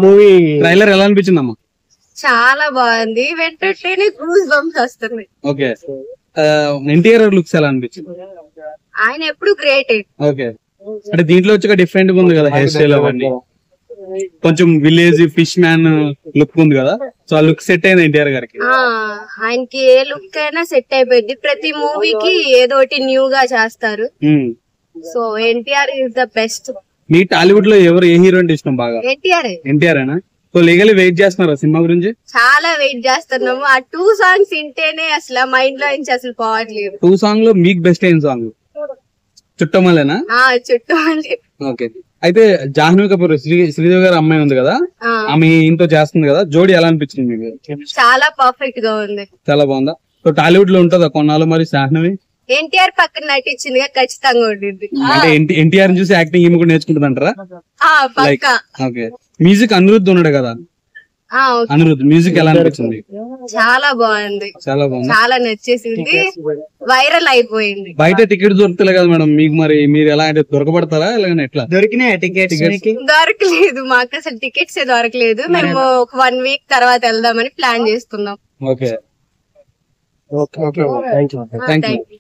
Movie trailer ఎలా అనిపించిందమ్మా? చాలా బాగుంది, వెంటనే గూస్ బంప్స్ వస్తున్నాయి. ఓకే, ఎన్టీఆర్ లుక్స్ ఎలా అనిపించింది? ఆయన ఎప్పుడు గ్రేట్. ఓకే, అంటే దీంట్లో వచ్చి డిఫరెంట్ గా ఉంది కదా, హెయిర్ స్టైల్ అవన్నీ కొంచెం విలేజ్ ఫిష్ మ్యాన్ లుక్ ఉంది కదా, సో ఆ లుక్ సెట్ అయింది ఎన్టీఆర్ గారికి. ఆయనకి ఏ లుక్ అయినా సెట్ అయిపోయింది. ప్రతి మూవీకి ఏదోటి న్యూ గా చేస్తారు. So NTR is the best. మీ టాలీవుడ్ లో ఎవరు ఏ హీరో అంటే ఇష్టం బాగా? ఎన్టీఆర్ అయినా? సో లీగల్లీ వెయిట్ చేస్తున్నారా సినిమా గురించి? చాలా వెయిట్ చేస్తున్నాము. ఆ 2 సాంగ్స్ వింటేనే అసలు మైండ్ లో నుంచి అసలు పోవట్లేదు. 2 సాంగ్ లో మీకు బెస్ట్ అయిన సాంగ్ చుట్టమలేనా? చుట్టమల్లే. ఓకే, అయితే జాహ్నవి కపూర్ శ్రీదేవి గారి అమ్మాయి ఉంది కదా, ఆమె ఇంట్లో చేస్తుంది కదా, జోడీ ఎలా అనిపించింది మీకు? చాలా పర్ఫెక్ట్ గా ఉంది. చాలా బాగుందా? సో టాలీవుడ్ లో ఉంటుందా కొన్నాళ్ళు మరి జాహ్నవి? ఎన్టీఆర్ పక్కన నటించింది ఖచ్చితంగా ఉండింది. అంటే ఎన్టీఆర్ చూసి యాక్టింగ్ ఏమి కూడా నేర్చుకుంటుంది అంటారా? ఓకే, మ్యూజిక్ అనిరుద్ధ్ ఉన్నాడు కదా, అనిరుద్ధ్ మ్యూజిక్ ఎలా అనిపించింది? చాలా బాగుంది, చాలా బాగుంది, చాలా నచ్చేసింది, వైరల్ అయిపోయింది. బయట టికెట్ దొరుకుతలే కదా మేడం, మీకు మరి మీరు ఎలా అంటే దొరకబడతారా లేదంటే ఎట్లా? దొరికినాయి టికెట్స్? దొరకలేదు, మాకు అసలు టికెట్స్ దొరకలేదు. మేము ఒక 1 వీక్ తర్వాత వెళ్దామని ప్లాన్ చేస్తున్నాం. Okay, okay, thank you.